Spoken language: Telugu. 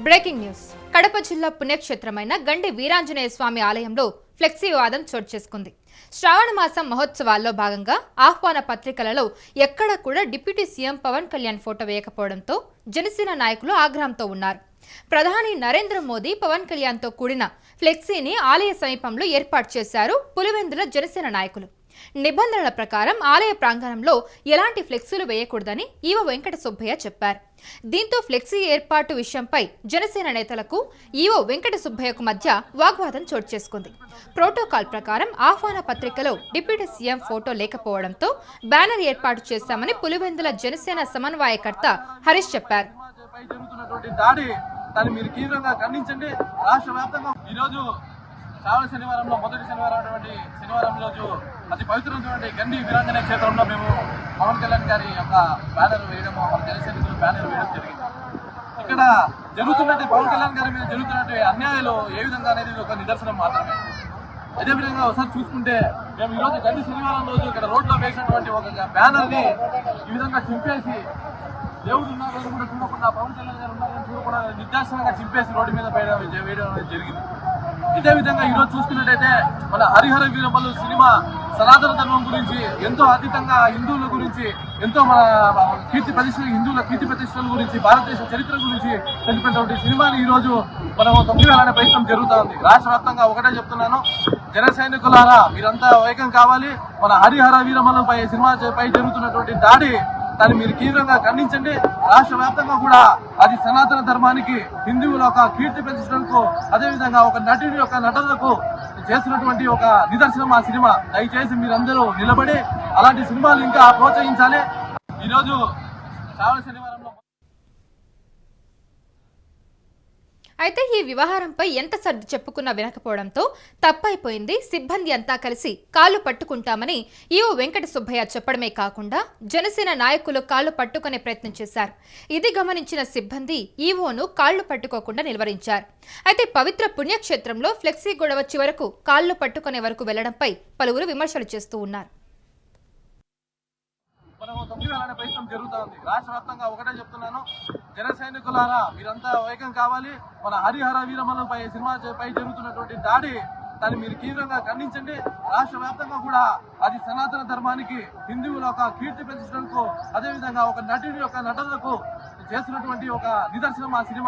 Breaking news. కడప జిల్లా పుణ్యక్షేత్రమైన గండి వీరాంజనేయ స్వామి ఆలయంలో ఫ్లెక్సీ వివాదం చోటు చేసుకుంది. శ్రావణ మాసం మహోత్సవాల్లో భాగంగా ఆహ్వాన పత్రికలలో ఎక్కడా కూడా deputy CM Pawan Kalyan photo వేయకపోవడంతో జనసేన నాయకులు ఆగ్రహంతో ఉన్నారు. ప్రధాని నరేంద్ర మోదీ పవన్ కళ్యాణ్తో కూడిన ఫ్లెక్సీని ఆలయ సమీపంలో ఏర్పాటు చేశారు పులివెందుల జనసేన నాయకులు. నిబంధనల ప్రకారం ఆలయ ప్రాంగణంలో ఎలాంటి ఫ్లెక్సీలు వేయకూడదని ఈవో వెంకట సుబ్బయ్య చెప్పారు. దీంతో ఫ్లెక్సీ ఏర్పాటు విషయంపై జనసేన నేతలకు ఈవో వెంకట సుబ్బయ్యకు మధ్య వాగ్వాదం చోటు చేసుకుంది. ప్రోటోకాల్ ప్రకారం ఆహ్వాన పత్రికలో డిప్యూటీ సీఎం ఫోటో లేకపోవడంతో బ్యానర్ ఏర్పాటు చేశామని పులివెందుల జనసేన సమన్వయకర్త హరీష్ చెప్పారు. శ్రావణ శనివారంలో మొదటి శనివారం రోజు అతి పవిత్రమైనటువంటి గండి వీరాంజనేయ క్షేత్రంలో మేము పవన్ కళ్యాణ్ గారి యొక్క బ్యానర్ వేయడం, జనసైనికులు బ్యానర్ వేయడం జరిగింది. ఇక్కడ జరుగుతున్నట్టు పవన్ కళ్యాణ్ గారి మీద జరుగుతున్నట్టు అన్యాయాలు ఏ విధంగా అనేది ఒక నిదర్శనం మాత్రమే. అదేవిధంగా ఒకసారి చూసుకుంటే మేము ఈరోజు గండి శనివారం రోజు ఇక్కడ రోడ్లో వేసినటువంటి ఒక బ్యానర్ ని ఈ విధంగా చింపేసి దేవుడు ఉన్నారని కూడా చూడకుండా, పవన్ కళ్యాణ్ గారు ఉన్నారని చూడకుండా నిర్దాక్షణంగా చింపేసి రోడ్డు మీద వేయడం అనేది జరిగింది. ఇదే విధంగా ఈరోజు చూసుకున్నట్టయితే మన హరిహర వీరమల్లు సినిమా సనాతన ధర్మం గురించి ఎంతో అతీతంగా హిందువుల గురించి ఎంతో మన హిందువుల కీర్తి ప్రతిష్టల గురించి, భారతదేశ చరిత్ర గురించి తెలిపినటువంటి సినిమాని ఈ రోజు మనం తొమ్మిదివేలనే ప్రయత్నం జరుగుతూ ఉంది. రాష్ట్ర వ్యాప్తంగా ఒకటే చెప్తున్నాను, జన సైనికులారా మీరంతా ఏకం కావాలి. మన హరిహర వీరమల్లుపై సినిమాపై జరుగుతున్నటువంటి దాన్ని మీరు తీవ్రంగా ఖండించండి. రాష్ట్ర వ్యాప్తంగా కూడా అది సనాతన ధర్మానికి, హిందువుల యొక్క కీర్తి ప్రతిష్టలకు, అదేవిధంగా ఒక నటుడి యొక్క నటనకు చేస్తున్నటువంటి ఒక నిదర్శనం ఆ సినిమా. దయచేసి మీరందరూ నిలబడి అలాంటి సినిమాలు ఇంకా ప్రోత్సహించాలి. ఈరోజు శ్రావణ శనివారంలో అయితే ఈ వ్యవహారంపై ఎంత సర్ది చెప్పుకున్నా వినకపోవడంతో తప్పైపోయింది, సిబ్బంది అంతా కలిసి కాళ్లు పట్టుకుంటామని ఈవో వెంకట సుబ్బయ్య చెప్పడమే కాకుండా జనసేన నాయకులు కాళ్లు పట్టుకునే ప్రయత్నం చేశారు. ఇది గమనించిన సిబ్బంది ఈవోను కాళ్లు పట్టుకోకుండా నిలువరించారు. అయితే పవిత్ర పుణ్యక్షేత్రంలో ఫ్లెక్సీ గొడవ చివరకు కాళ్లు పట్టుకునే వరకు వెళ్లడంపై పలువురు విమర్శలు చేస్తూ ఉన్నారు. ప్రయత్నం జరుగుతూ ఉంది. రాష్ట్ర వ్యాప్తంగా ఒకటే చెప్తున్నాను, జన సైనికులారా మీరంతా ఏకం కావాలి. మన హరిహర వీరమల్లుపై సినిమాపై జరుగుతున్నటువంటి దాన్ని మీరు తీవ్రంగా ఖండించండి. రాష్ట్ర వ్యాప్తంగా కూడా అది సనాతన ధర్మానికి, హిందువుల యొక్క కీర్తి ప్రతిష్టలకు, అదేవిధంగా ఒక నటుడి యొక్క నటనకు చేస్తున్నటువంటి ఒక నిదర్శనం ఆ సినిమా.